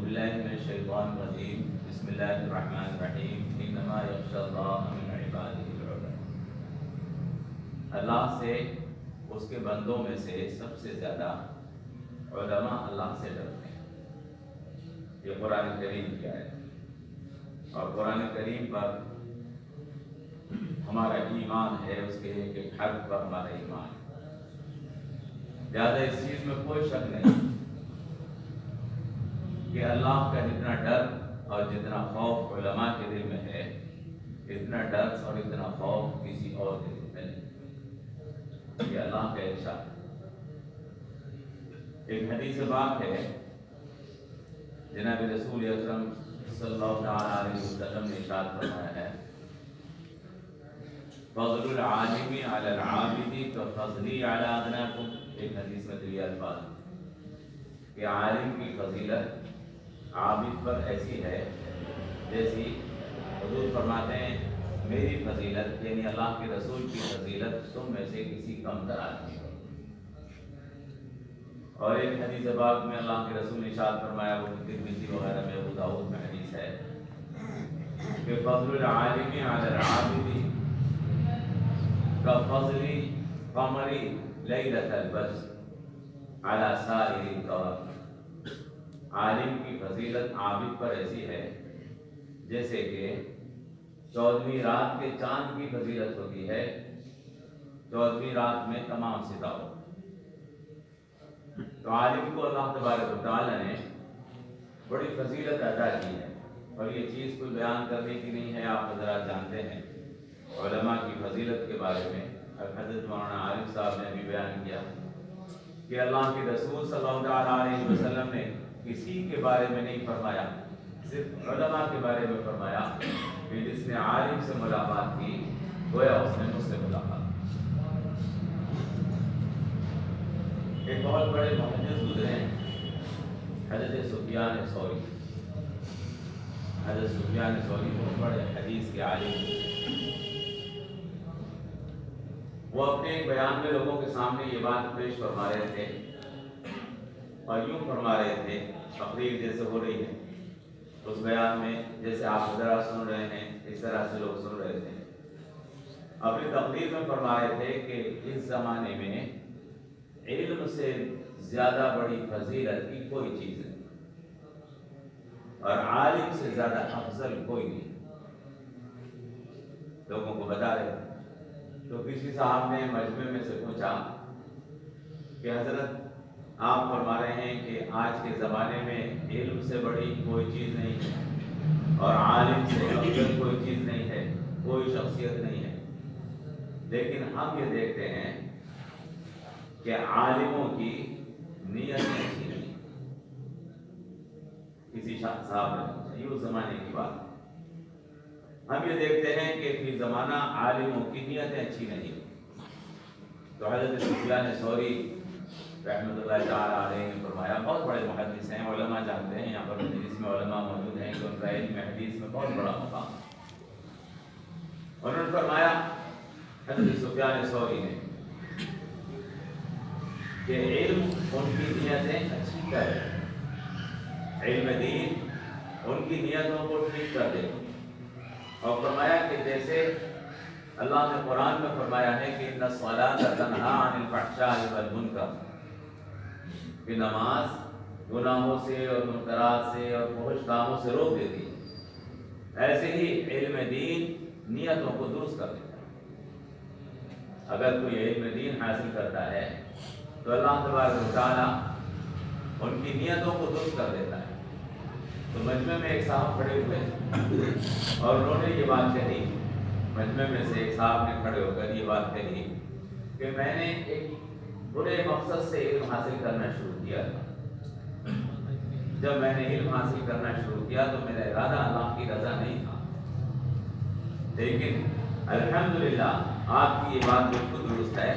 باللہ من الشیطان الرجیم بسم اللہ الرحمن الرحیم انما یخشی اللہ من عبادہ العلماء۔ اللہ سے اس کے بندوں میں سے سب سے زیادہ علماء اللہ سے ڈرتے ہیں۔ یہ قرآن کریم کی آیت ہے اور قرآن کریم پر ہمارا ایمان ہے، اس کے ایک ایک حرف پر ہمارا ایمان ہے۔ لہٰذا اس چیز میں کوئی شک نہیں کہ اللہ کا جتنا ڈر اور جتنا خوف علماء کے دل میں ہے، اتنا ڈر اور اتنا خوف کسی اور کے دل میں نہیں۔ یہ اللہ کا ارشاد ہے۔ ایک حدیث پاک ہے، جناب رسول اکرم صلی اللہ علیہ وسلم نے ارشاد فرمایا ہے، فضل العالم علی العابد کفضلی علی ادناکم۔ ایک حدیث میں یہ الفاظ کہ عالم کی فضیلت عابد پر ایسی ہے جیسی حضور فرماتے ہیں میری فضیلت، یعنی اللہ کے رسول کی فضیلت تم میں سے کسی کم تر آدمی پر۔ اور ایک حدیث پاک میں اللہ کے رسول نے ارشاد فرمایا، وہ ترمذی وغیرہ میں، ابو داؤد میں حدیث ہے کہ فضل العالم علی العابد کفضل قمر لیلۃ البدر علی سائر الکواکب۔ عالم کی فضیلت عابد پر ایسی ہے جیسے کہ 14ویں رات کے چاند کی فضیلت ہوتی ہے 14ویں رات میں تمام ستاروں۔ تو عالم کو اللہ تبارک و تعالی نے بڑی فضیلت عطا کی ہے، اور یہ چیز کوئی بیان کرنے کی نہیں ہے، آپ حضرات جانتے ہیں علماء کی فضیلت کے بارے میں حضرت مولانا عارف صاحب نے بھی بیان کیا کہ اللہ کے رسول صلی اللہ علیہ وسلم نے کسی کے بارے میں نہیں فرمایا، صرف علماء کے بارے میں فرمایا کہ جس نے عالم سے ملاقات کی گویا اس نے مجھ سے ملاقات کی۔ ایک بہت بڑے محدث گزرے ہیں، حضرت سفیان ثوری۔ حضرت سفیان ثوری بہت بڑے حدیث کے عالم، وہ اپنے ایک بیان میں لوگوں کے سامنے یہ بات پیش فرما رہے تھے اور یوں فرما رہے تھے، تقریر جیسے ہو رہی ہے اس بیان میں، جیسے آپ حضرات سن رہے ہیں اس طرح سے لوگ سن رہے تھے۔ اپنی تقریر میں فرما رہے تھے کہ اس زمانے میں علم سے زیادہ بڑی فضیلت کی کوئی چیز نہیں اور عالم سے زیادہ افضل کوئی نہیں، لوگوں کو بتا رہے تھے۔ تو کسی صاحب نے مجمع میں سے پوچھا کہ حضرت آپ فرما رہے ہیں کہ آج کے زمانے میں علم سے بڑی کوئی چیز نہیں ہے اور عالم سے افضل کوئی چیز نہیں ہے، کوئی شخصیت نہیں ہے، لیکن ہم یہ دیکھتے ہیں کہ عالموں کی نیت اچھی نہیں۔ کسی صاحب نے پوچھا، یہ اس زمانے کی بات ہے، ہم یہ دیکھتے ہیں کہ فی زمانہ عالموں کی نیتیں اچھی نہیں۔ تو حضرت سفیان ثوری رحمۃ اللہ تعالیٰ علیہ نے فرمایا، بہت بڑے محدث ہیں، علماء جانتے ہیں، یہاں پر مجلس میں علماء موجود ہیں کہ ان کا علم حدیث میں بہت بڑا مقام ہے۔ انہوں نے فرمایا حضرت سفیان ثوری نے کہ علم ان کی نیتیں اچھی کر دے، علم دین ان کی نیتوں کو ٹھیک کر دے، اور فرمایا کہ جیسے اللہ نے قرآن میں فرمایا ہے کہ ان الصلاۃ تنہی عن الفحشاء والمنکر، کہ نماز گناہوں سے اور منکرات سے اور فحش کاموں سے روک دیتی ہے، ایسے ہی علم دین نیتوں کو درست کر دیتا ہے۔ اگر کوئی علم دین حاصل کرتا ہے تو اللہ تبارک و تعالیٰ ان کی نیتوں کو درست کر دیتا ہے۔ تو مجمع میں ایک صاحب کھڑے ہوئے اور انہوں نے یہ بات کہی، مجمع میں سے ایک صاحب نے کھڑے ہو کر یہ بات کہی کہ میں نے ایک برے مقصد سے علم حاصل کرنا شروع کیا تھا۔ جب میں نے علم حاصل کرنا شروع کیا تو میرا ارادہ اللہ کی رضا نہیں تھا، لیکن الحمدللہ آپ کی یہ بات بالکل درست ہے،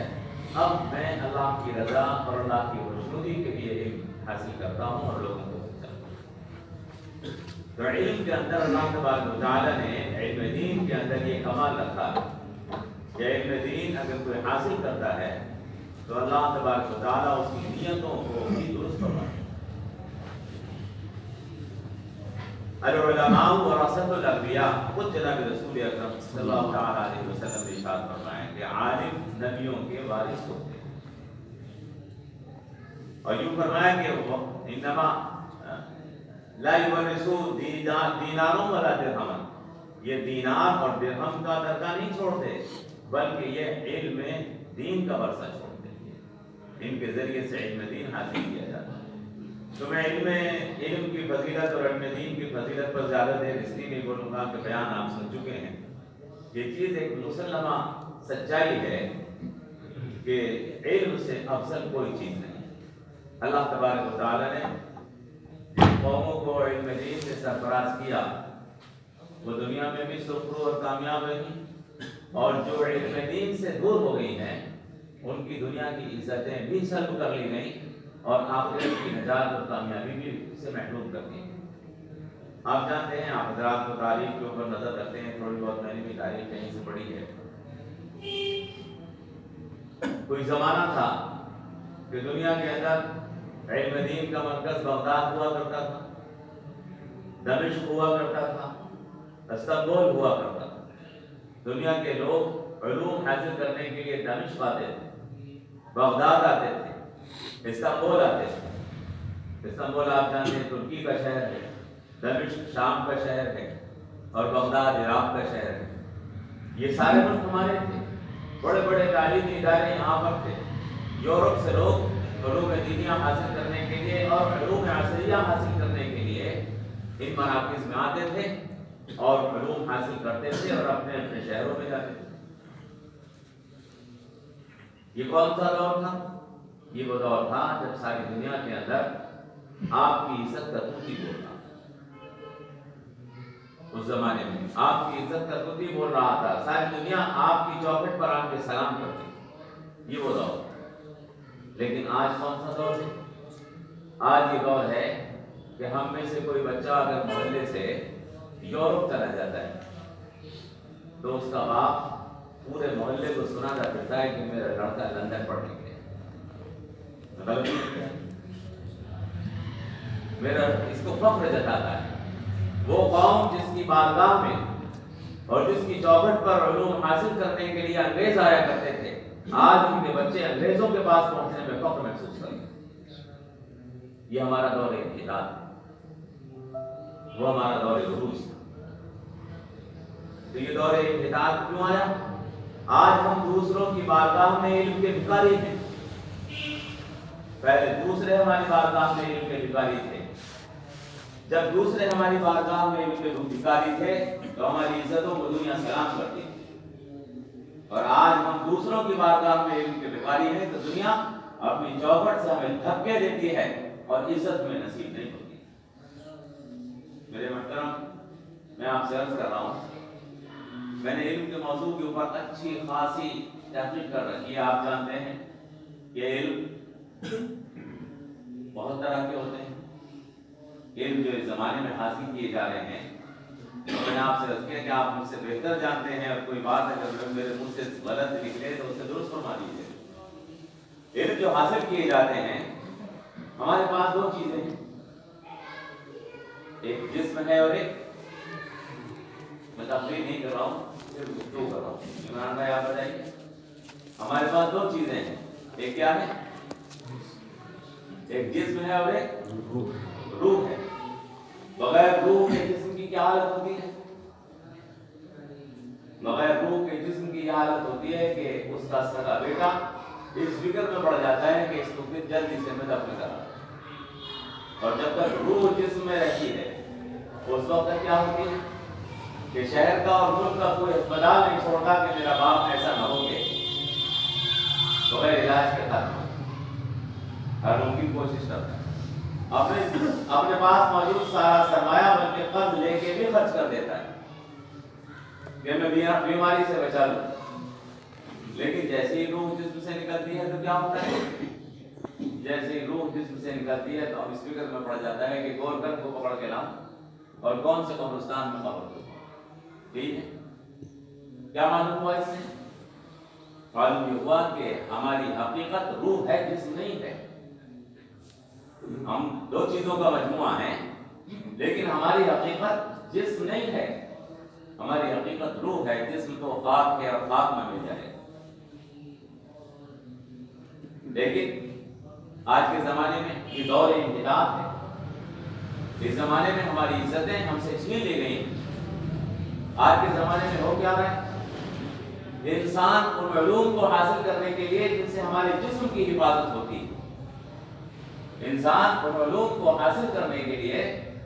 اب میں اللہ کی رضا اور اللہ کی خوشنودی کے لیے علم حاصل کرتا ہوں اور لوگوں کو پہنچاتا ہوں۔ تو علم کے اندر اللہ تبارک و تعالیٰ نے علم دین کے اندر یہ کمال رکھا ہے کہ علم دین اگر کوئی حاصل کرتا ہے تو اللہ تبارک و تعالیٰ اس کی نیتوں کو بھی درست فرماتا ہے۔ العلماء ورثۃ الانبیاء، خود جناب رسول اکرم صلی اللہ تعالیٰ علیہ وسلم نے ارشاد فرمایا کہ عالم نبیوں کے وارث ہوتے ہیں، اور یوں فرمایا کہ وہ انما لا یورثوا دینارا ولا درہما، یہ دینار اور درہم کا درجہ نہیں چھوڑتے بلکہ یہ علم دین کا ورثہ چھوڑتے ہیں، ان کے ذریعے سے علم دین حاصل کیا جاتا ہے۔ تو میں علم کی فضیلت اور علم دین کی فضیلت پر زیادہ دیر اس لیے نہیں بولوں گا کہ بیان آپ سن چکے ہیں۔ یہ چیز ایک مسلمہ سچائی ہے کہ علم سے افضل کوئی چیز نہیں۔ اللہ تبارک و تعالیٰ نے جن قوموں کو علم دین سے سرفراز کیا وہ دنیا میں بھی سرخرو اور کامیاب رہی، اور جو علم دین سے دور ہو گئی ہیں ان کی دنیا کی عزتیں بھی سلب کر لی گئیں اور آخرت کی نجات اور کامیابی بھی سے محروم کر دی۔ آپ جانتے ہیں، آپ حضرات کو تاریخ کے اوپر نظر رکھتے ہیں، تھوڑی بہت میں نے بھی تاریخ کہیں سے پڑھی ہے۔ کوئی زمانہ تھا کہ دنیا کے اندر علم دین کا مرکز بغداد ہوا کرتا تھا، دمشق ہوا کرتا تھا، استنبول ہوا کرتا تھا۔ دنیا کے لوگ علوم حاصل کرنے کے لیے دمشق آتے تھے، بغداد آتے تھے، استنبول آتے تھے۔ استنبول آپ جانتے ہیں ترکی کا شہر ہے، دمشق شام کا شہر ہے، اور بغداد عراق کا شہر ہے۔ یہ سارے ملک ہمارے تھے، بڑے بڑے تعلیمی ادارے یہاں پر تھے۔ یورپ سے لوگ علوم دینیہ حاصل کرنے کے لیے اور علوم عصریہ حاصل کرنے کے لیے ان مراکز میں آتے تھے اور علوم حاصل کرتے تھے اور اپنے اپنے شہروں میں جاتے تھے۔ یہ کون سا دور تھا؟ یہ وہ دور تھا جب ساری دنیا کے اندر آپ کی عزت کا توتی بول رہا تھا۔ اس زمانے میں آپ کی عزت کا توتی بول رہا تھا، ساری دنیا آپ کی چوکھٹ پر آ کے سلام کرتی، یہ وہ دور۔ لیکن آج کون سا دور ہے؟ آج یہ دور ہے کہ ہم میں سے کوئی بچہ اگر محلے سے یورپ چلا جاتا ہے تو اس کا باپ پورے محلے کو سناتا پھرتا ہے کہ میرا لڑکا لندن پڑھنے گیا۔ میرا اس کو فخر جتاتا ہے۔ وہ قوم جس کی بارگاہ میں اور جس کی چوکھٹ پر علوم حاصل کرنے کے لیے انگریز آیا کرتے تھے، آج ان کے بچے انگریزوں کے پاس پہنچنے میں فخر محسوس کریں۔ یہ ہمارا دور انحطاط، وہ ہمارا دور عروج تھا۔ تو یہ دور انحطاط کیوں آیا؟ آج ہم دوسروں کی بارگاہ میں علم کے بھکاری ہیں۔ پہلے دوسرے ہماری بارگاہ میں علم کے بھکاری تھے۔ جب دوسرے ہماری بارگاہ میں علم کے بھکاری تھے تو ہماری عزتوں کو دنیا سلام کرتی تھی، اور آج ہم دوسروں کی بارگاہ میں علم کے بھکاری ہیں تو دنیا اپنی چوکھٹ سے ہمیں دھکے دیتی ہے اور عزت میں نصیب نہیں ہوتی۔ میرے محترم، میں آپ سے عرض کر رہا ہوں، میں نے علم کے موضوع کے اوپر اچھی خاصی تحقیق کر رکھی ہے۔ آپ جانتے ہیں کہ علم بہت طرح کے ہوتے ہیں۔ علم جو اس زمانے میں حاصل کیے جا رہے ہیں، تو میں نے آپ سے عرض کیا کہ آپ مجھ سے بہتر جانتے ہیں، اور کوئی بات اگر میرے منہ سے غلط نکلے تو اسے درست فرما دیجیے۔ علم جو حاصل کیے جاتے ہیں، ہمارے پاس دو چیزیں ہیں، ایک جسم ہے اور ایک، میں تفریح نہیں کر رہا ہوں، صرف گفتگو کر رہا ہوں۔ عمران بھائی آپ بتائیے، ہمارے پاس دو چیزیں ہیں، ایک کیا ہے؟ ایک جسم ہے اور ایک روح ہے۔ بغیر روح کے جسم کی کیا حالت ہوتی ہے؟ بغیر روح کے جسم کی یہ حالت ہوتی ہے کہ اس کا سگا بیٹا اس فکر میں پڑ جاتا ہے کہ اس کو پھر جلدی سے میں دفن کرا، اور جب تک روح جسم میں رہتی ہے اس وقت تک کیا ہوتی ہے کہ شہر کا اور ملک کا کوئی اسپتال نہیں چھوڑتا کہ میرا باپ ایسا نہ ہو کہ بغیر علاج کے ختم، ہر ممکن کوشش کرتا ہے، اپنے پاس موجود سارا سرمایہ بلکہ قرض لے کے بھی خرچ کر دیتا ہے کہ میں بیماری سے بچا لوں۔ لیکن جیسے ہی روح جسم سے نکلتی ہے تو کیا ہوتا ہے؟ جیسے ہی روح جسم سے نکلتی ہے تو اب اس فکر میں پڑ جاتا ہے کہ گورکھن کو پکڑ کے لاؤں اور کون سے قبرستان میں قبر دوں۔ ٹھیک ہے، کیا معلوم ہوا اس سے؟ معلوم یہ ہوا کہ ہماری حقیقت روح ہے، جسم نہیں ہے۔ ہم دو چیزوں کا مجموعہ ہیں، لیکن ہماری حقیقت جسم نہیں ہے، ہماری حقیقت روح ہے. جسم تو خاک ہے اور خاک میں مل جائے. لیکن آج کے زمانے میں یہ دور انحطاط ہے. اس زمانے میں ہماری عزتیں ہم سے چھین لی گئی ہیں. آج کے زمانے میں ہو کیا رہا ہے؟ انسان ان علوم کو حاصل کرنے کے لیے جن سے ہمارے جسم کی حفاظت ہوتی ہے، انسان ان علوم کو حاصل کرنے کے لیے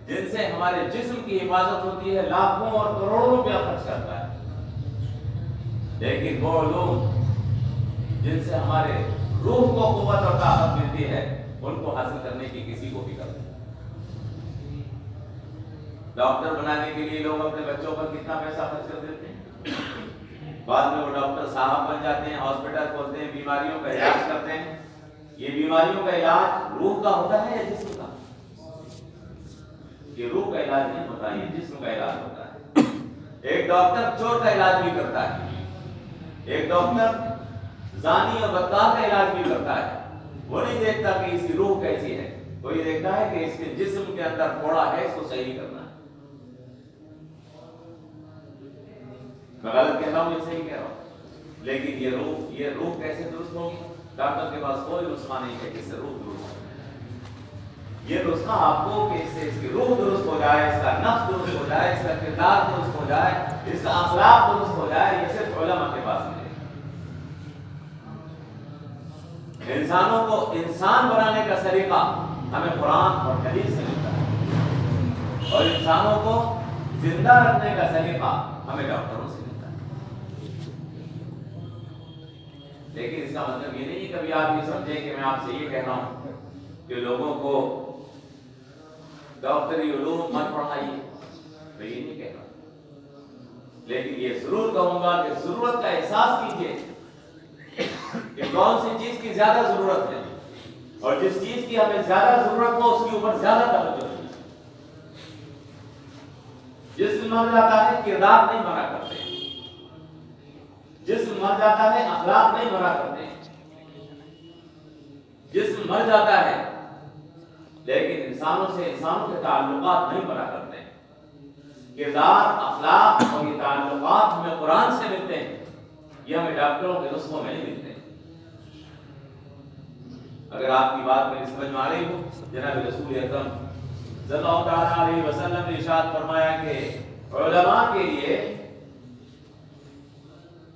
جن سے ہمارے جسم کی حفاظت ہوتی ہے لاکھوں اور کروڑوں روپیہ خرچ کرتا ہے. لیکن وہ علوم جن سے ہمارے روح کو قوت اور طاقت ملتی ہے ان کو حاصل کرنے کی کسی کو بھی کرتے ہیں. ڈاکٹر بنانے کے لیے لوگ اپنے بچوں پر کتنا پیسہ خرچ کر دیتے ہیں. بعد میں وہ ڈاکٹر صاحب بن جاتے ہیں، ہاسپٹل کھولتے ہیں، بیماریوں کا علاج کرتے ہیں. یہ بیماریوں کا علاج روح کا ہوتا ہے یا جسم کا؟ یہ روح کا علاج نہیں ہوتا، یہ جسم کا علاج ہوتا ہے. ایک ڈاکٹر چور کا علاج بھی کرتا ہے، ایک ڈاکٹر زانی اور بدکار کا علاج بھی کرتا ہے. وہ نہیں دیکھتا کہ اس کی روح کیسی ہے، وہ یہ دیکھتا ہے کہ اس کے جسم کے اندر تھوڑا ہے، اس کو صحیح کرنا ہے. میں غلط کہہ رہا ہوں یا صحیح کہہ رہا ہوں؟ لیکن یہ روح کیسے درست ہوگی؟ ڈاکٹر کے پاس کوئی نسخہ نہیں ہے کہ اس سے روح درست ہو. یہ نسخہ آپ کو کہ اس سے اس کی روح درست ہو جائے، اس کا نفس درست ہو جائے، اس کا کردار درست ہو جائے، اس کا اخلاق درست ہو جائے، یہ صرف علماء کے پاس ملے. انسانوں کو انسان بنانے کا سلیقہ ہمیں قرآن اور حدیث سے ملتا ہے، اور انسانوں کو زندہ رکھنے کا سلیقہ ہمیں ڈاکٹروں سے ملتا ہے. لیکن اس کا مطلب یہ نہیں کبھی آپ یہ سمجھیں کہ میں آپ سے یہ کہہ رہا ہوں کہ لوگوں کو ڈاکٹری علوم مت پڑھائیے، میں یہ نہیں کہہ رہا. لیکن یہ ضرور کہوں گا کہ ضرورت کا احساس کیجیے کہ کون سی چیز کی زیادہ ضرورت ہے، اور جس چیز کی ہمیں زیادہ ضرورت ہو اس کے اوپر زیادہ توجہ ہے. جسم مر جاتا ہے، کردار نہیں مرا کرتے. جسم مر جاتا ہے، اخلاق نہیں مرا کرتے. جسم مر جاتا ہے لیکن انسانوں سے انسانوں کے تعلقات نہیں مرا کرتے. کردار، اخلاق اور یہ تعلقات ہمیں قرآن سے ملتے ہیں، یہ ہمیں ڈاکٹروں کے نسخوں میں نہیں ملتے. اگر آپ کی بات میری سمجھ میں آ رہی ہو، جناب رسول اکرم صلی اللہ تعالیٰ علیہ وسلم نے ارشاد فرمایا کہ علماء کے لیے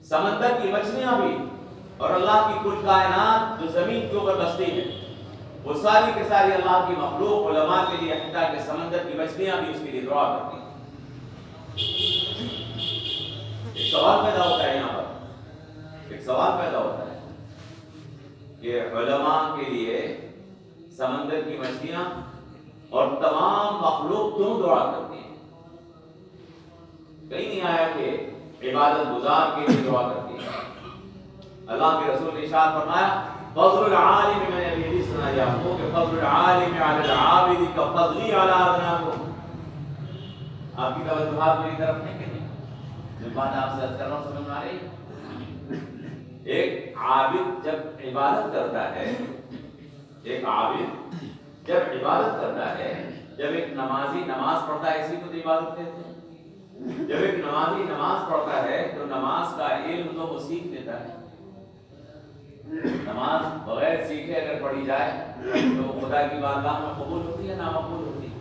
سمندر کی مچھلیاں بھی اور اللہ کی کل کائنات جو زمین کے اوپر بستی ہے وہ ساری کے ساری اللہ کی مخلوق علماء کے لیے، حتیٰ کہ سمندر کی مچھلیاں بھی اس کے لیے دعا کرتی ہیں. ایک سوال پیدا ہوتا ہے یہاں پر، ایک سوال پیدا ہوتا ہے کہ علماء کے لیے سمندر کی مچھلیاں اور تمام مخلوق کیوں دعا کرتی ہیں؟ کہیں نہیں آیا کہ عبادت گزار کے لیے دعا کرتی ہے. اللہ کے رسول نے ارشاد فرمایا فضل العالم، میں نے ابھی حدیث سنائی آپ کو کہ فضل العالم علی العابد کفضلی علی ادناکم. آپ کی توجہ میری طرف نہیں کہ نہیں؟ جو بات آپ سے عرض کر رہا ہوں سمجھ میں آ رہی ہے؟ ایک عابد جب عبادت کرتا ہے، ایک عابد جب عبادت کرتا ہے، جب ایک نمازی نماز پڑھتا ہے، اسی کو تو عبادت کہتے ہیں. جب ایک نمازی نماز پڑھتا ہے تو نماز کا علم تو وہ سیکھ لیتا ہے. نماز بغیر سیکھے اگر پڑھی جائے تو خدا کی بارگاہ میں قبول ہوتی ہے نامقبول ہوتی ہے.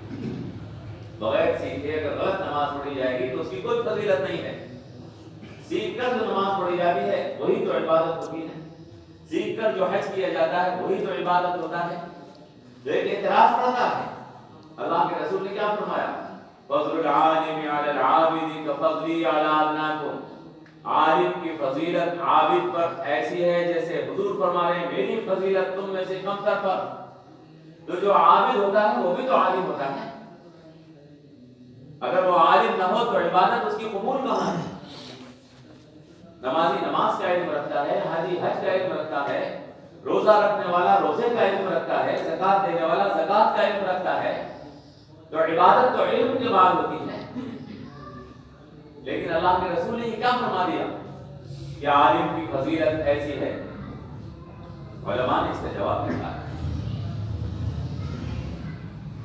بغیر سیکھے اگر غلط نماز پڑھی جائے گی تو اس کی کوئی فضیلت نہیں ہے. سیکھ کر جو نماز پڑھی جاتی ہے وہی تو عبادت ہوتی ہے. سیکھ کر جو حج کیا جاتا ہے وہی تو عبادت ہوتا ہے. جو ایک اعتراف پڑتا ہے، اللہ کے رسول نے کیا فرمایا؟ فضل العالم علی العابد کفضلی علی ادناکم. عالم کی فضیلت عابد پر ایسی ہے جیسے حضور فرما رہے ہیں میری فضیلت تم میں سے کمتر پر. تو جو عابد ہوتا ہے وہ بھی تو عالم ہوتا ہے. اگر وہ عالم نہ ہو تو عبادت اس کی قبول کہاں ہے؟ نمازی نماز کا علم رکھتا ہے، حاجی حج کا علم رکھتا ہے، روزہ رکھنے والا روزے کا علم رکھتا ہے، زکات دینے والا زکات کا علم رکھتا ہے. تو عبادت تو علم کے بعد ہوتی ہے. لیکن اللہ کے رسول نے یہ کیا فرما دیا کہ عالم کی فضیلت ایسی ہے؟ علماء نے اس کا جواب دیا.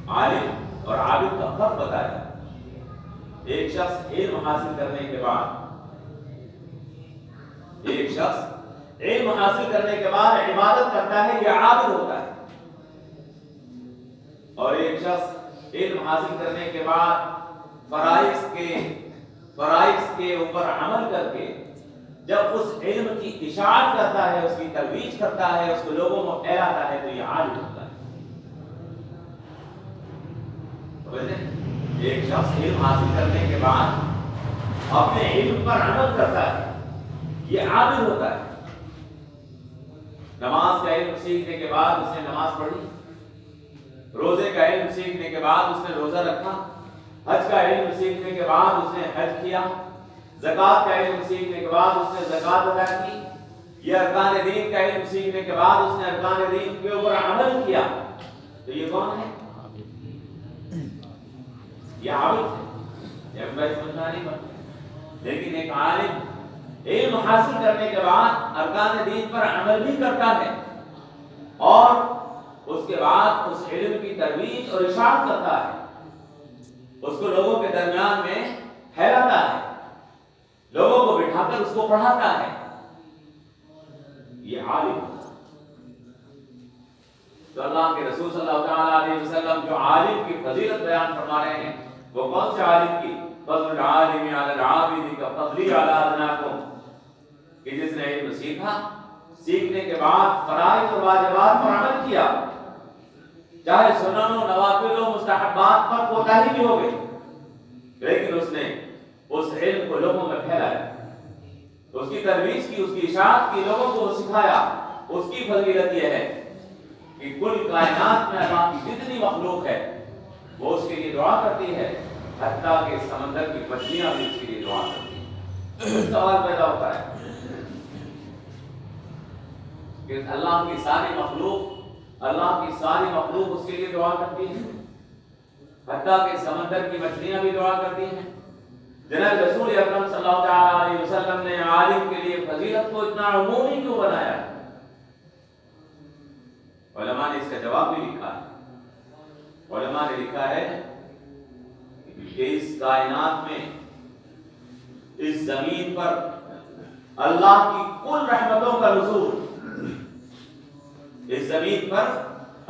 عالم اور عابد کا فرق بتایا۔ ایک شخص علم حاصل کرنے کے بعد عبادت کرتا ہے، یہ عابد ہوتا ہے، اور ایک شخص علم حاصل کرنے کے بعد فرائض کے اوپر عمل کر کے جب اس علم کی اشاعت کرتا ہے، اس کی ترویج کرتا ہے، اس کو لوگوں میں پھیلاتا ہے، تو یہ عالم ہوتا ہے۔ ایک شخص علم حاصل کرنے کے بعد اپنے علم پر عمل کرتا ہے، یہ عابد ہوتا ہے۔ نماز کا علم سیکھنے کے بعد اس نے نماز پڑھی، روزے کا علم سیکھنے کے بعد اس نے روزہ رکھا، حج کا علم سیکھنے کے بعد اس نے حج کیا، زکوٰۃ کا علم سیکھنے کے بعد اس نے زکوٰۃ ادا کی، یہ ارکان دین کا علم سیکھنے کے بعد اس نے ارکان دین کے اوپر عمل کیا، تو یہ کون ہے؟ یہ عابد ہے۔ یہ بات سمجھنا نہیں پڑتا، لیکن ایک عالم علم حاصل کرنے کے بعد ارکان دین پر عمل بھی کرتا ہے، اور اس کے بعد اس علم کی ترویج اور اشاعت کرتا ہے، اس کو لوگوں کے درمیان میں پھیلاتا ہے، لوگوں کو بٹھا کر اس کو پڑھاتا ہے، یہ عالم ہوتا ہے۔ تو اللہ کے رسول صلی اللہ علیہ وسلم جو عالم کی فضیلت بیان فرما رہے ہیں، وہ کون سے عالم کی؟ فضل العالم علی العابد کا فضلی علی ادناکم، کہ جس نے علم سیکھا، سیکھنے کے بعد فرائض اور واجبات پر عمل کیا، چاہے سنن و نوافل و مستحبات پر کوتاہی بھی ہو گئی، لیکن اس نے اس علم کو لوگوں میں پھیلایا، اس کی ترویج کی، اس کی اشاعت کی، لوگوں کو سکھایا۔ اس کی فضیلت یہ ہے کہ کل کائنات میں اللہ کی جتنی مخلوق ہے وہ اس کے لیے دعا کرتی ہے، حتیٰ کہ سمندر کی مچھلیاں بھی اس کے لیے دعا کرتی ہیں۔ سوال پیدا ہوتا ہے کہ اللہ کی ساری مخلوق اس کے لیے دعا کرتی ہے، حتیٰ کہ سمندر کی مچھلیاں بھی دعا کرتی ہیں۔ جناب رسول اکرم صلی اللہ علیہ وسلم نے عالم کے لیے فضیلت کو اتنا عمومی کیوں بنایا؟ علماء نے اس کا جواب بھی لکھا ہے۔ علماء نے لکھا ہے کہ اس کائنات میں، اس زمین پر اللہ کی کل رحمتوں کا نزول، اس زمین پر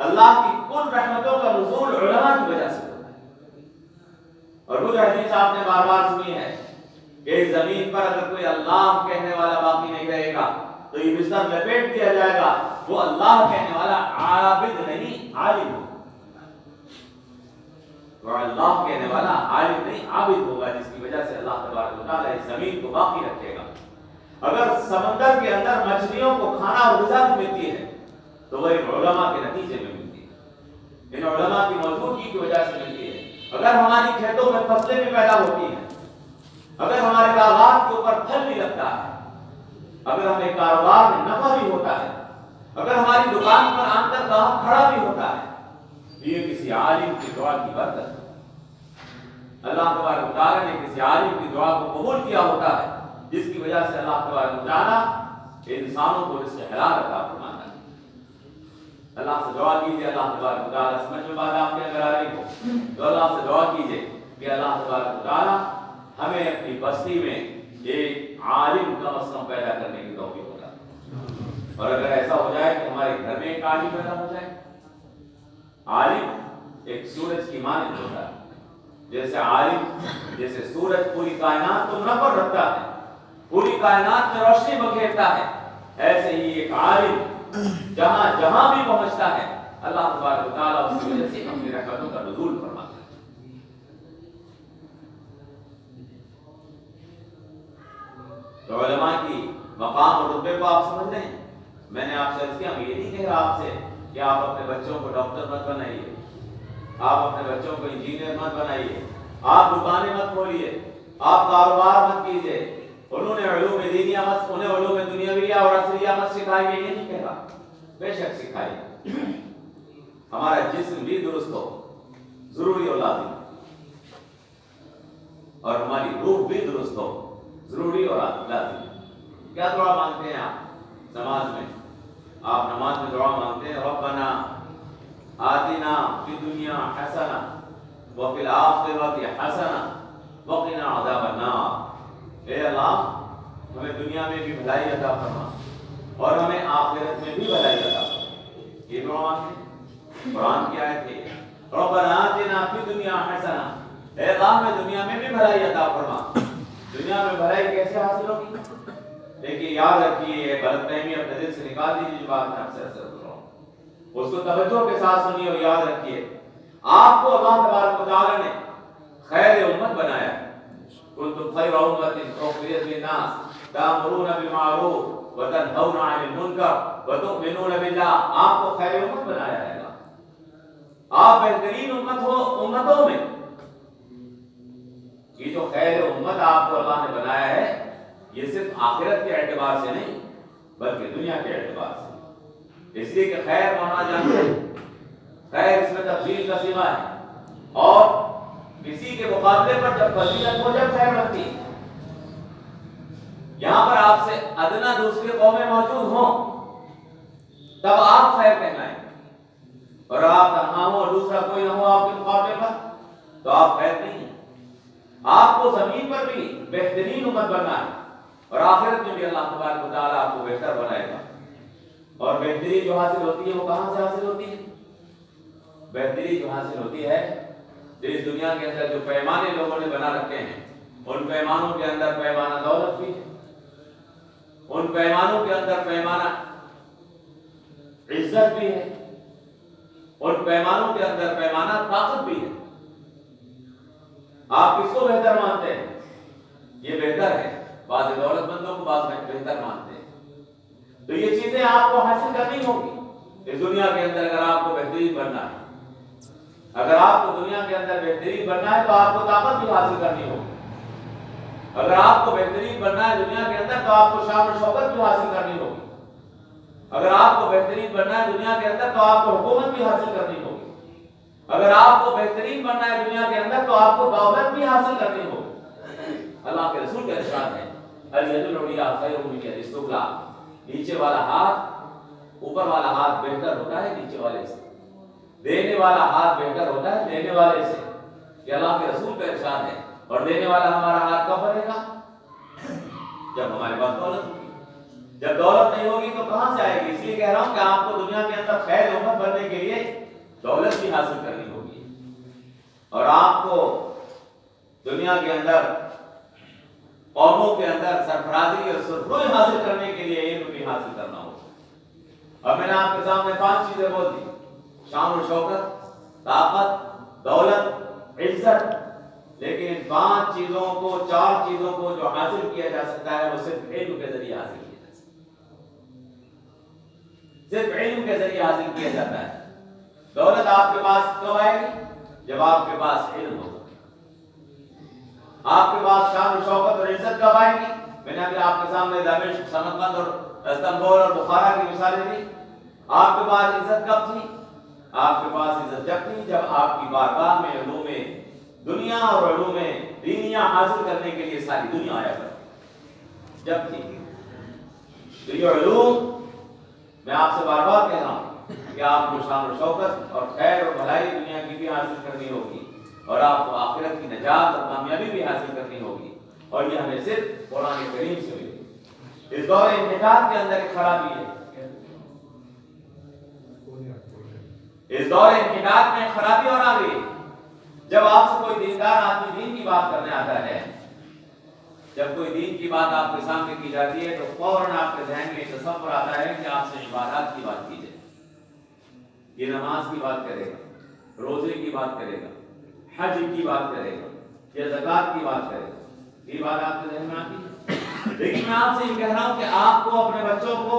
اللہ کی کل رحمتوں کا نزول علماء کی وجہ سے ہوتا ہے۔ اور وہ حدیث آپ نے بار بار سنی ہے کہ اس زمین پر اگر کوئی اللہ کہنے والا باقی نہیں رہے گا تو یہ بستر لپیٹ دیا جائے گا، وہ اللہ کہنے والا عابد نہیں عالم ہوگا، وہ اللہ کہنے والا عالم نہیں عابد ہوگا، جس کی وجہ سے اللہ تبارک و تعالیٰ اس زمین کو باقی رکھے گا۔ اگر سمندر کے اندر مچھلیوں کو کھانا اور غذا بھی ملتی ہے تو وہ ان علماء کے نتیجے میں ملتی ہے، ان علماء کی موجودگی کی وجہ سے ملتی ہے۔ اگر ہماری کھیتوں میں فصلیں بھی پیدا ہوتی ہیں، اگر ہمارے باغات کے اوپر پھل بھی لگتا ہے، اگر ہمیں کاروبار میں نفع بھی ہوتا ہے، اگر ہماری دکان پر آنکر گاہک کھڑا بھی ہوتا ہے، یہ کسی عالم کی دعا کی برکت ہے۔ اللہ تبارک و تعالیٰ نے کسی عالم کی دعا کو قبول کیا ہوتا ہے، جس کی وجہ سے اللہ تبارک و تعالیٰ انسانوں کو رزق حلال عطا فرماتا ہے۔ اللہ سے دعا کیجئے، اللہ تبارک و تعالیٰ سمجھ میں بات آپ کے اگر آ رہی ہو تو اللہ سے دعا کیجئے کہ اللہ تبارک و تعالیٰ ہمیں اپنی بستی میں ایک عالم کا مسلم پیدا کرنے کی توفیق عطا فرمائے۔ اور اگر ایسا ہو جائے کہ ہمارے گھر میں ایک عالم پیدا ہو جائے، عالم ایک سورج کی مانند ہوتا ہے، جیسے سورج پوری کائنات کو منور رکھتا ہے، پوری کائنات میں روشنی بکھیرتا ہے، ایسے ہی ایک عالم جہاں جہاں بھی پہنچتا ہے اللہ تبارک و تعالیٰ اس کی وجہ سے اپنی رحمتوں کا نزول فرماتا ہے۔ تو علماء کی مقام اور رتبے کو آپ سمجھ رہے ہیں۔ میں نے آپ سے عرض کیا، میں یہ نہیں کہہ رہا آپ سے کہ آپ اپنے بچوں کو ڈاکٹر مت بنائیے، آپ اپنے بچوں کو انجینئر مت بنائیے، آپ دکانیں مت کھولیے، آپ کاروبار مت کیجیے، انہوں نے علوم دینیہ مت، انہیں علوم دنیاویہ اور عصریہ مت سکھائیے، یہ نہیں کہہ رہا، بے شک سکھائیے۔ ہمارا جسم بھی درست ہو ضروری اور لازم، اور ہماری روح بھی درست ہو ضروری اور لازم۔ کیا دعا مانگتے ہیں آپ نماز میں؟ آپ نماز میں دعا مانگتے ہیں ربنا آتنا فی الدنیا حسنہ وفی الآخرۃ حسنہ وقنا عذاب النار، اے اللہ ہمیں دنیا میں بھی بھلائی عطا فرما اور ہمیں آخرت میں بھی بھلائی عطا فرما۔ یہ قرآن کی آیت ہے، ربنا آتنا فی الدنیا حسنہ، اے اللہ ہمیں دنیا میں بھی بھلائی عطا فرما۔ دنیا میں بھلائی کیسے حاصل ہوگی؟ دیکھیے یاد رکھیے، غلط فہمی اپنے دل سے نکال دیجیے، جو بات میں اکثر بول رہا ہوں اس کو توجہ کے ساتھ سنیے اور یاد رکھیے۔ آپ کو اللہ تبارک و تعالی نے خیر امت بنایا ہے، کنتم خیر امۃ اخرجت للناس تأمرون بالمعروف وتنہون عن المنکر وتؤمنون باللہ۔ آپ کو خیر امت بنایا ہے اللہ، آپ بہترین امت ہو امتوں میں۔ یہ جو خیر امت آپ کو اللہ نے بنایا ہے، یہ صرف آخرت کے اعتبار سے نہیں بلکہ دنیا کے اعتبار سے۔ اس لیے کہ خیر مانا جانتے ہیں، خیر اس میں تفصیل کا سیما ہے، اور کسی کے مقابلے پر جب فضیلت ہو جب خیر بنتی ہے۔ یہاں پر آپ سے ادنا دوسری قومیں موجود ہوں تب آپ خیر کہلائیں، اور آپ تنہا ہو اور دوسرا کوئی نہ ہو آپ کے مقابلے پر تو آپ خیر نہیں ہیں۔ آپ کو زمین پر بھی بہترین امت بننا ہے اور آخرت میں بھی اللہ تبارک و تعالیٰ آپ کو بہتر بنائے گا۔ اور بہتری جو حاصل ہوتی ہے وہ کہاں سے حاصل ہوتی ہے؟ بہتری جو حاصل ہوتی ہے جو اس دنیا کے اندر جو پیمانے لوگوں نے بنا رکھے ہیں، ان پیمانوں کے اندر پیمانہ دولت بھی ہے، ان پیمانوں کے اندر پیمانہ عزت بھی ہے، ان پیمانوں کے اندر پیمانہ طاقت بھی ہے۔ آپ کس کو بہتر مانتے ہیں؟ یہ بہتر ہے، بعض دولت مندوں کو بعض بہتر مانتے ہیں۔ تو یہ چیزیں آپ کو حاصل کرنی ہوگی اس دنیا کے اندر اگر آپ کو بہترین بننا ہے۔ اگر آپ کو دنیا کے اندر بہترین بننا ہے تو آپ کو طاقت بھی حاصل کرنی ہوگی۔ اگر آپ کو بہترین بننا ہے دنیا کے اندر تو آپ کو شان و شوکت بھی حاصل کرنی ہوگی۔ اگر آپ کو بہترین بننا ہے دنیا کے اندر تو آپ کو حکومت بھی حاصل کرنی ہوگی۔ اگر آپ کو بہترین بننا ہے دنیا کے اندر تو آپ کو دولت بھی حاصل کرنی ہوگی۔ اللہ کے رسول کا ارشاد ہے، الید العلیٰ خیر من الید السفلیٰ، نیچے والا ہاتھ اوپر والا ہاتھ بہتر ہوتا ہے نیچے والے سے، دینے والا ہاتھ بہتر ہوتا ہے دینے والے سے۔ یہ اللہ کے رسول کا ارشاد ہے۔ اور دینے والا ہمارا ہاتھ کب بنے گا؟ جب ہمارے پاس دولت ہوگی۔ جب دولت نہیں ہوگی تو کہاں سے آئے گی؟ اس لیے کہہ رہا ہوں کہ آپ کو دنیا کے اندر خیر امت بننے کے لیے دولت بھی حاصل کرنی ہوگی، اور آپ کو دنیا کے اندر قوموں کے اندر سرفرازی اور سرخروئی حاصل کرنے کے لیے علم بھی حاصل کرنا ہوگا۔ اور میں نے آپ کے سامنے 5 چیزیں بول دی، شان و شوکت، طاقت، دولت، عزت، لیکن ان 5 چیزوں کو 4 چیزوں کو جو حاصل کیا جا سکتا ہے وہ صرف علم کے ذریعے حاصل کیا جا سکتا ہے، صرف علم کے ذریعے حاصل کیا جاتا ہے۔ دولت آپ کے پاس کب آئے گی؟ جب آپ کے پاس علم ہوگا۔ آپ کے پاس شان و شوکت اور عزت کب آئے گی؟ میں نے ابھی آپ کے سامنے دمشق، سمرقند اور استنبول اور بخارا کی مثالیں دی۔ آپ کے پاس عزت کب تھی؟ آپ کے پاس عزت جب تھی جب آپ کی بارگاہ میں علوم دنیا اور علوم دینیہ حاصل کرنے کے لیے ساری دنیا آیا کرتی، جب تھی۔ تو یہ علوم میں آپ سے بار بار کہہ رہا ہوں کہ آپ کو شان و شوکت اور خیر اور بھلائی دنیا کی بھی حاصل کرنی ہوگی، اور آپ کو آخرت کی نجات اور کامیابی بھی حاصل کرنی ہوگی، اور یہ ہمیں صرف قرآن کریم سے ملے۔ اس دور انحطاط کے اندر ایک خرابی ہے، اس دور انحطاط میں خرابی اور آ گئی ہے۔ جب آپ سے کوئی دیندار آدمی دین کی بات کرنے آتا ہے، جب کوئی دین کی بات آپ کے سامنے کی جاتی ہے تو فوراً آپ کے ذہن میں تصور آتا ہے کہ آپ سے عبادات کی بات کی جائے، یہ نماز کی بات کرے گا، روزے کی بات کرے گا، حج کی بات کرے گا، یا زکوٰۃ کی بات کرے گا، یہ بات آپ کے ذہن میں آتی ہے۔ لیکن میں آپ سے یہ کہہ رہا ہوں کہ آپ کو اپنے بچوں کو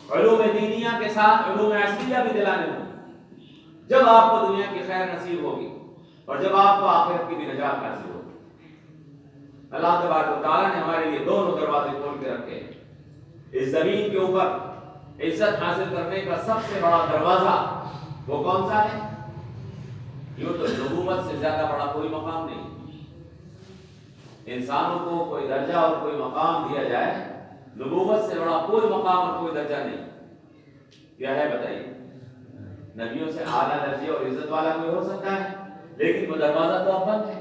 علوم دینیہ کے ساتھ علوم عصریہ بھی دلانے ہوں، جب آپ کو دنیا کی خیر نصیب ہوگی اور جب آپ کو آخرت کی بھی نجات حاصل ہوگی۔ اللہ تبارک و تعالیٰ نے ہمارے لیے دونوں دروازے کھول کے رکھے ہیں۔ اس زمین کے اوپر عزت حاصل کرنے کا سب سے بڑا دروازہ وہ کون سا ہے؟ یوں تو نبوت سے زیادہ بڑا کوئی مقام نہیں، انسانوں کو کوئی درجہ اور کوئی مقام دیا جائے، نبوت سے بڑا کوئی مقام اور کوئی درجہ نہیں۔ کیا ہے بتائیے؟ نبیوں سے اعلیٰ درجے اور عزت والا کوئی ہو سکتا ہے؟ لیکن وہ دروازہ تو اب بند ہے،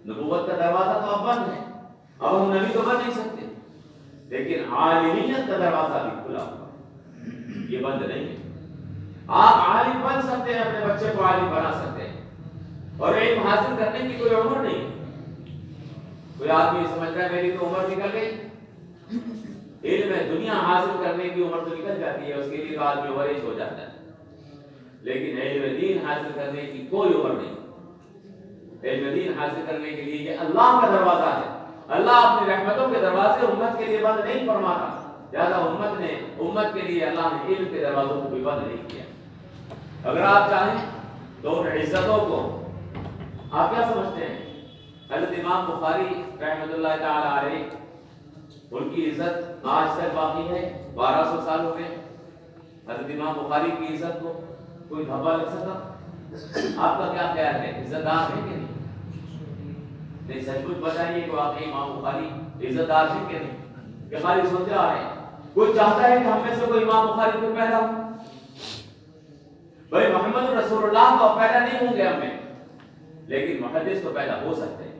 نبوت کا دروازہ تو اب بند ہے، اب ہم نبی تو بن نہیں سکتے، لیکن عالمیت کا دروازہ بھی کھلا ہوا ہے، یہ بند نہیں ہے۔ آپ عالم بن سکتے ہیں، اپنے بچے کو عالم بنا سکتے ہیں، اور علم حاصل کرنے کی کوئی عمر نہیں ہے۔ کوئی آدمی سمجھ رہا ہے میری تو عمر نکل گئی، علم دنیا حاصل کرنے کی عمر تو نکل جاتی ہے، اس کے لیے تو آدمی اوورج ہو جاتا ہے، لیکن علم دین حاصل کرنے کی کوئی عمر نہیں۔ علم دین حاصل کرنے کے لیے یہ اللہ کا دروازہ ہے، اللہ اپنی رحمتوں کے دروازے امت کے لیے بند نہیں فرماتا، لہذا امت کے لیے اللہ نے علم کے دروازوں کو بھی بند نہیں کیا۔ اگر آپ چاہیں تو ان عزتوں کو آپ کیا سمجھتے ہیں؟ حضرت امام بخاری رحمۃ اللہ تعالی علیہ، ان کی عزت آج تک باقی ہے، 1200 سال ہو گئے۔ حضرت امام بخاری کی عزت کو کوئی دھبا لگ سکا؟ آپ کا کیا خیال ہے، عزت دار ہے کہ نہیں؟ نہیں، سچ مچ بتائیے کہ واقعی امام بخاری عزت دار ہے کہ نہیں، کہ خالی سوچ رہا ہے؟ کوئی چاہتا ہے کہ ہم میں سے کوئی امام بخاری کو پیدا ہو؟ بھائی محمد رسول اللہ تو پیدا نہیں ہوں گے ہم میں، لیکن محدث تو پیدا ہو سکتے ہیں۔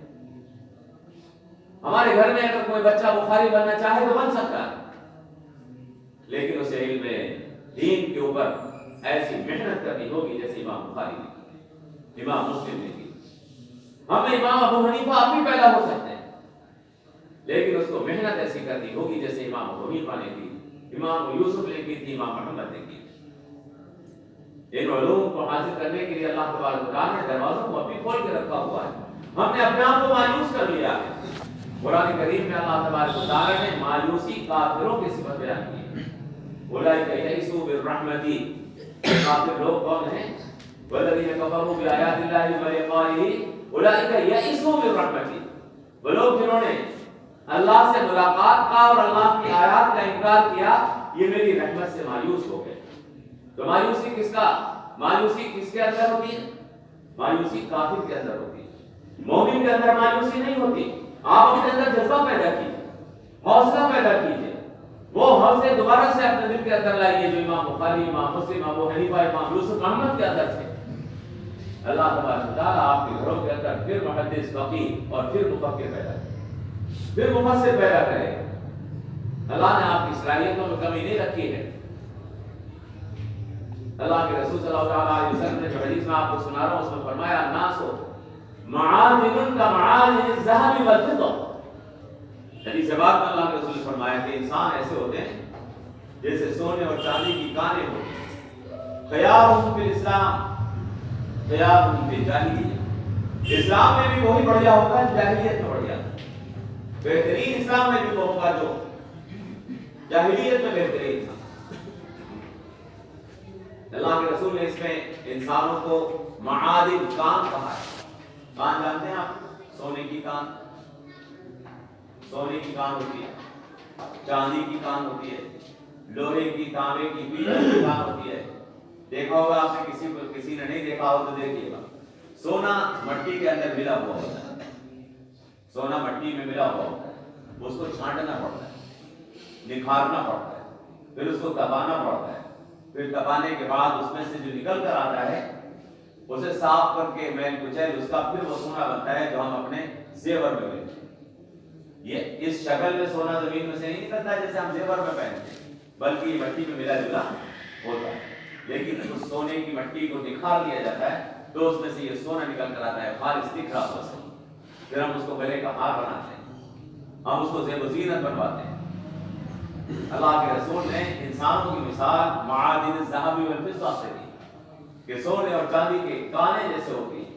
ہمارے گھر میں اگر کوئی بچہ بخاری بننا چاہے تو بن سکتا ہے، لیکن اسے علم دین کے اوپر ایسی محنت کرنی ہوگی جیسے امام بخاری نے کی، امام مسلم نے کی۔ ہمیں امام ابو حنیفہ اب بھی پیدا ہو سکتے ہیں، لیکن اس کو محنت ایسی کرنی ہوگی جیسے امام ابو حنیفہ نے کی، امام یوسف نے کی تھی، امام محمد نے کی۔ ان علوم کو حاصل کرنے کے لیے اللہ تبارک و تعالیٰ نے دروازوں کو ابھی کھول کے رکھا ہوا ہے، ہم نے اپنے آپ کو مایوس کر لیا ہے۔ قرآن کریم میں اللہ تبارک و تعالیٰ نے مایوسی کافروں کی صفت بیان کی ہے۔ اولئک یئسوا من رحمتی، کافر لوگ کون ہیں؟ والذین کفروا بآیات اللہ ولقائہ اولئک یئسوا من رحمتی، وہ لوگ جنہوں نے اللہ سے ملاقات کا اور اللہ کی آیات کا انکار کیا، یہ میری رحمت سے مایوس ہو گئے۔ تو مایوسی کس کے اندر ہوتی ہے؟ مایوسی کافر کے اندر ہوتی ہے، مومن کے اندر مایوسی نہیں ہوتی۔ آپ اپنے اندر جذبہ پیدا کیجیے، حوصلہ پیدا کیجیے، وہ حوصلے دوبارہ سے اپنے دل کے اندر لائیے جو امام بخاری، امام مسلم، ابو حنیفہ، امام یوسف احمد کے اندر تھے۔ اللہ تبارک و تعالیٰ آپ کے گھروں کے اندر پھر محدث، فقیہ اور پھر مفکر پیدا کرے، پھر مفسر پیدا کرے۔ اللہ نے آپ کی صلاحیتوں میں کمی نہیں رکھی ہے۔ اللہ کے رسول صلی اللہ علیہ وسلم نے جو حدیث میں آپ کو سنا رہا ہوں اس میں فرمایا الناس معادن کا معادن الذهب والفضة۔ حدیث پاک میں اللہ کے رسول نے فرمایا کہ انسان ایسے ہوتے ہیں جیسے سونے اور چاندی کی کانیں ہوتی ہیں، خیارهم فی الاسلام خیارهم فی الجاہلیہ، اسلام میں بھی وہی بڑھیا ہوگا جاہلیت میں بڑھیا، بہترین اسلام میں بھی وہ ہوگا جو جاہلیت میں بہترین تھا۔ اللہ کے رسول نے اس میں انسانوں کو معادن کان کہا ہے۔ کان جانتے ہیں آپ؟ سونے کی کان، سونے کی کان ہوتی ہے، چاندی کی کان ہوتی ہے، لوہے کی، تانبے کی، پیتل کی کان ہوتی ہے۔ دیکھا ہوگا آپ نے، کسی نے نہیں دیکھا ہو تو دیکھیے گا، سونا مٹی کے اندر ملا ہوا ہوتا ہے، سونا مٹی میں ملا ہوا ہوتا ہے، اس کو چھانٹنا پڑتا ہے، نکھارنا پڑتا ہے، پھر اس کو دبانا پڑتا ہے، پھر دبانے کے بعد اس میں سے جو نکل کر آتا ہے اسے صاف کر کے میل کچیل اس کا پھر وہ سونا بنتا ہے جو ہم اپنے زیور میں پہنتے ہیں۔ یہ اس شکل میں سونا زمین میں سے نہیں نکلتا ہے جیسے ہم زیور میں پہنتے ہیں، بلکہ یہ مٹی میں ملا جلا ہوتا ہے، لیکن اس سونے کی مٹی کو نکھار لیا جاتا ہے تو اس میں سے یہ سونا نکل کر آتا ہے، خالص دکھ رہا ہوا سونا۔ پھر ہم اس کو گلے کا ہار بناتے ہیں، ہم اس کو زیب و زینت بنواتے ہیں۔ اللہ کے رسول نے انسانوں کی مثال معادن الذهب والفضة سے دی کہ سونے اور چاندی کے کانے جیسے ہوتی ہیں۔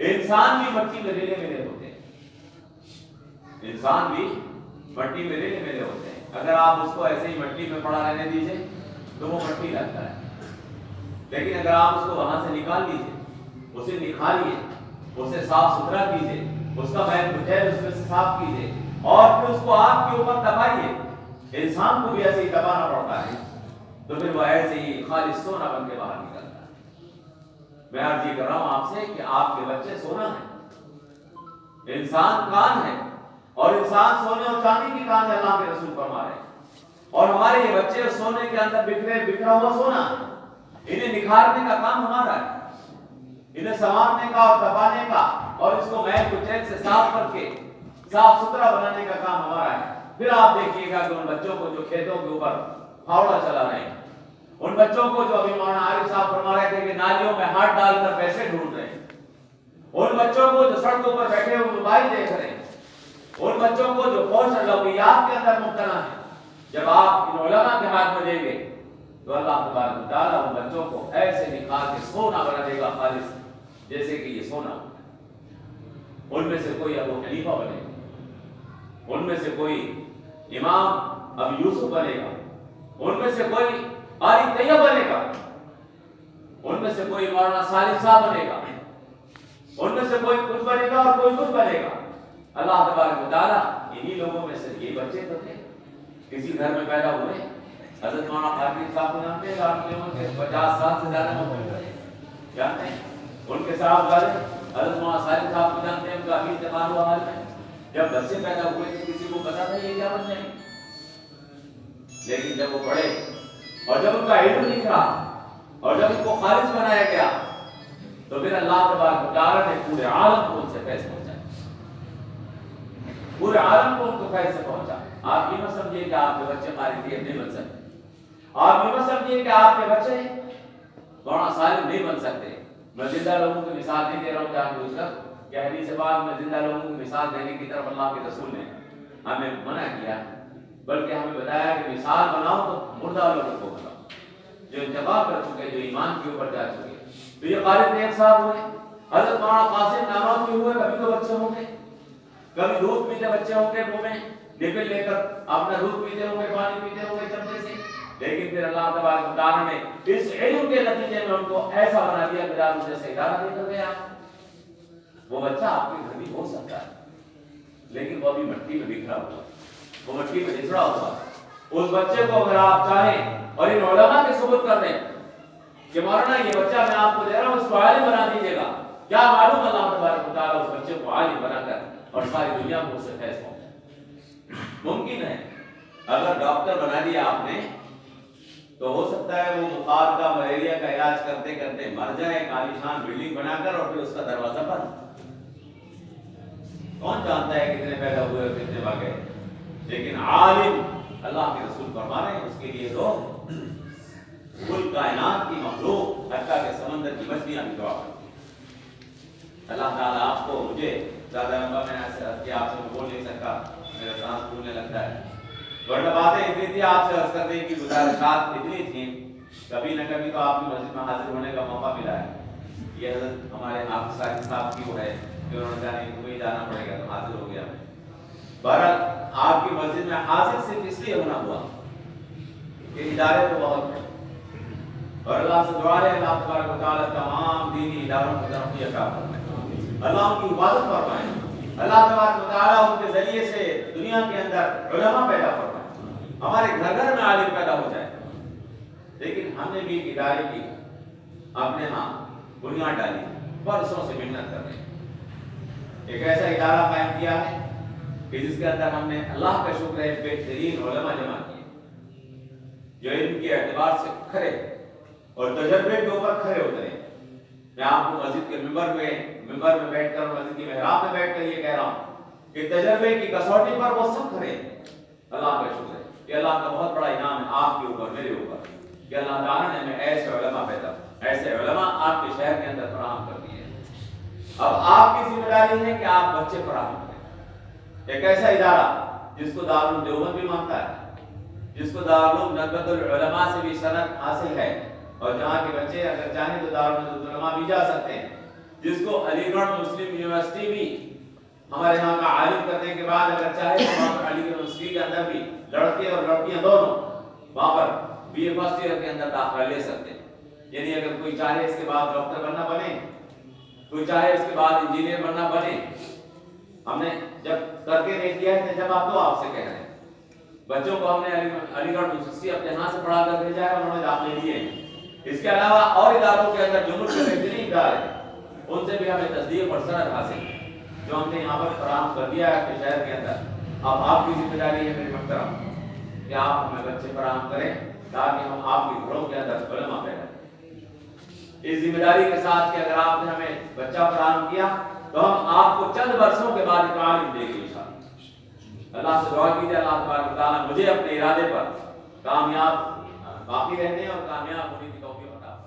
انسان بھی مٹی میں ریلے ملے ہوتے ہیں، انسان بھی مٹی میں ریلے ملے ہوتے ہیں۔ اگر آپ اس کو ایسے ہی مٹی میں پڑا رہنے دیجئے تو وہ مٹی لگتا ہے، لیکن اگر آپ اس کو وہاں سے نکال لیجئے، اسے نکھالیے، اسے صاف ستھرا کیجئے، اس کا میل کچیل اس میں سے صاف کیجئے اور پھر اس کو آگ کے اوپر دبائیے، انسان کو بھی ایسے ہی دبانا پڑتا ہے، تو پھر وہ ایسے ہی خالص سونا بن کے باہر نکلتا ہے۔ میں عرض یہ کر رہا ہوں آپ سے کہ آپ کے بچے سونا ہے، انسان کان ہے، اور انسان سونے اور چاندی کی کان ہے، اللہ کے رسول فرما رہے ہیں، اور ہمارے یہ بچے سونے کے اندر بکھرا ہوا سونا ہے، انہیں نکھارنے کا کام ہمارا ہے۔ انہیں سنوارنے کا اور دبانے کا اور اس کو محل کو چین سے صاف کر کے صاف ستھرا بنانے کا کام ہمارا ہے. پھر آپ دیکھیے گا کہ ان بچوں کو جو کھیتوں کے اوپر پھاوڑا چلا رہے ہیں، ان بچوں کو جو ابھی مولانا عارف صاحب فرما رہے تھے کہ نالیوں میں ہاتھ ڈال کر پیسے ڈھونڈ رہے ہیں، ان بچوں کو جو سڑکوں پر بیٹھے ہوئے موبائل دیکھ رہے ہیں، ان بچوں کو جو فحش لغویات کے اندر مبتلا ہیں، جب آپ ان علماء کے ہاتھ میں دیں گے تو اللہ تبارک و تعالیٰ ان بچوں کو ایسے نکھار کے سونا بنا دے گا، خالص جیسے کہ یہ سونا. ان میں سے کوئی ابو حنیفہ بنے گا، ان میں سے کوئی امام ابو یوسف بنے گا، ان میں سے کوئی قاری طیب بنے گا، ان میں سے کوئی مولانا صالح صاحب بنے گا، ان میں سے کوئی کچھ بنے گا اور کوئی کچھ بنے گا. اللہ تبارک و تعالیٰ انہی لوگوں میں سے یہ بچے تو تھے، کسی گھر میں پیدا ہوئے. حضرت مولانا قادری صاحب کو جانتے ہیں، آپ کے عمر کے 50 سال سے زیادہ جانتے ہیں. ان کے صاحب والے حضرت مولانا صالح صاحب کو جانتے ہیں، ان کا ابھی انتقال ہوا حال میں. جب بچے پیدا ہوئے تھے کسی کو پتا تھا یہ کیا بن جائیں گے، لیکن جب وہ پڑھے اور جب ان کا علم نکھرا اور جب ان کو خالص بنایا گیا تو پھر اللہ تبارک و تعالیٰ نے پورے عالم کو ان سے فیض پہنچایا، پورے عالم کو ان کو فیض سے پہنچا. آپ یہ مت سمجھیے کہ آپ کے بچے قاری طیب نہیں بن سکتے، آپ یہ مت سمجھیے کہ آپ کے بچے مولانا صالح نہیں بن سکتے. میں زندہ لوگوں کی مثال نہیں دے رہا ہوں جان بوجھ کر کہ حدیث پاک میں زندہ لوگوں کی مثال دینے کی طرف اللہ کے رسول نے ہمیں منع کیا، بلکہ ہمیں بتایا کہ مثال بناؤ تو مردہ لوگوں کو بناؤ جو انتخاب کر چکے، جو ایمان کے اوپر جا چکے. تو یہ قاری طیب صاحب ہوئے، حضرت مولانا قاسم نانوتوی ہوئے. کبھی تو بچے ہوں گے، کبھی دودھ پیتے بچے ہوں گے، منہ میں نپل لے کر اپنا دودھ پیتے ہوں گے، پانی پیتے ہوں گے چمچے سے. لیکن پھر اللہ تبارک و تعالیٰ نے اس علم کے نتیجے میں ان کو ایسا بنا دیا کہ آپ جیسے ادارہ دے کر گیا. وہ بچہ آپ کے گھر بھی ہو سکتا ہے، لیکن وہ ابھی مٹی میں بکھرا ہوا، وہ مٹی میں بچھڑا ہوا. اس بچے کو اگر آپ چاہیں اور ان علماء کے ثبوت کر دیں کہ مولانا یہ بچہ میں آپ کو دے رہا ہوں، اس کو عالم بنا دیجیے گا، کیا معلوم اللہ تبارک و تعالیٰ اس بچے کو عالم بنا کر اور ساری دنیا کو اس سے فیض پہنچائے. ممکن ہے اگر ڈاکٹر بنا دیا آپ نے تو ہو سکتا ہے وہ بخار کا ملیریا کا علاج کرتے کرتے مر جائے، عالیشان بلڈنگ بنا کر، اور پھر اس کا دروازہ بند. کون جانتا ہے کتنے پیدا ہوئے اور کتنے بھاگ گئے. لیکن عالم اللہ کے رسول فرما رہے ہیں اس کے لیے تو کل کائنات کی مخلوق حتیٰ کہ سمندر کی مچھلیاں بھی دعا کرتی ہیں. اللہ تعالیٰ آپ کو مجھے زیادہ لمبا میں ایسے کہ آپ سے بول نہیں سکتا، میرا سانس پھولنے لگتا ہے. ورنہ باتیں اتنی تھی آپ سے عرض کرنے کی گزارشات اتنی تھیں، کبھی نہ کبھی تو آپ کی مسجد میں حاضر ہونے کا موقع ملا ہے. یہ حضرت ہمارے حافظ صاحب کی وہ ہے کہ انہوں نے جانے دبئی جانا پڑے گا تو حاضر ہو گیا. بہرحال آپ کی مسجد میں حاضر صرف اس لیے ہونا ہوا کہ ادارے تو بہت ہیں اور اللہ سے دعا ہے اللہ تبارک و تعالیٰ تمام دینی اداروں کو ترقی عطا فرمائے، اللہ ان کی حفاظت فرمائے، اللہ تبارک و تعالیٰ ان کے ذریعے سے دنیا کے اندر علماء پیدا فرمائے، ہمارے گھر گھر میں عالم پیدا ہو جائے. لیکن ہم نے بھی ایک ادارے کی اپنے ہاں بنیاد ڈالی، برسوں سے محنت کر رہے ہیں. ایک ایسا ادارہ قائم کیا ہے کہ جس کے اندر ہم نے اللہ کا شکر ہے بہترین علماء جمع کیے جو علم کے اعتبار سے کھڑے اور تجربے کے اوپر کھڑے اترے. میں آپ کو مسجد کے ممبر میں بیٹھ کر مسجد کی محراب میں بیٹھ کر یہ کہہ رہا ہوں کہ تجربے کی کسوٹی پر وہ سب کھڑے. اللہ کا شکر ہے کہ اللہ کا بہت بڑا انعام ہے آپ کے اوپر، میرے اوپر، کہ اللہ تعالیٰ نے ہمیں ایسے علماء آپ کے شہر کے اندر فراہم کر دیے. اب آپ کی ذمہ داری ہے کہ آپ بچے فراہم کریں. ایک ایسا ادارہ جس کو دارالعلوم دیوبند بھی مانتا ہے، جس کو دارالعلوم ندوۃ العلماء سے بھی سند حاصل ہے اور جہاں کے بچے اگر چاہیں تو دارالعلوم العلماء بھی جا سکتے ہیں، جس کو علی گڑھ مسلم یونیورسٹی بھی ہمارے یہاں کا عالم کرنے کے بعد اگر چاہے تو وہاں پر علی گڑھ یونیورسٹی کے اندر بھی لڑکے اور لڑکیاں دونوں وہاں پر بی اے فرسٹ ایئر کے اندر داخلہ لے سکتے ہیں. یعنی اگر کوئی چاہے اس کے بعد ڈاکٹر بننا بنے، کوئی چاہے اس کے بعد انجینئر بننا بنے. ہم نے جب کر کے نہیں کیا ہے جب آپ تو آپ سے کہہ رہے ہیں، بچوں کو ہم نے علی گڑھ یونیورسٹی اپنے ہاں سے پڑھا کر بھیجا ہے اور انہوں نے داخلے لیے ہیں. اس کے علاوہ اور اداروں کے اندر جو ملک کے بہترین ادارے ہیں ان سے بھی ہمیں تصدیق اور سند حاصل ہے جو ہم نے یہاں پر فراہم کر دیا ہے اپنے شہر کے اندر. اب آپ کی ذمہ داری ہے میرے محترم کہ آپ ہمیں بچے فراہم کریں تاکہ ہم آپ کے گھروں کے اندر علماء پیدا کریں. اس ذمہ داری کے ساتھ کہ اگر آپ نے ہمیں بچہ فراہم کیا تو ہم آپ کو چند برسوں کے بعد ایک عالم دیں گے انشاءاللہ۔ اللہ سے دعا کیجیے اللہ تبارک و تعالیٰ مجھے اپنے ارادے پر کامیاب باقی رہنے اور کامیاب ہونے کی توفیق عطا فرمائے۔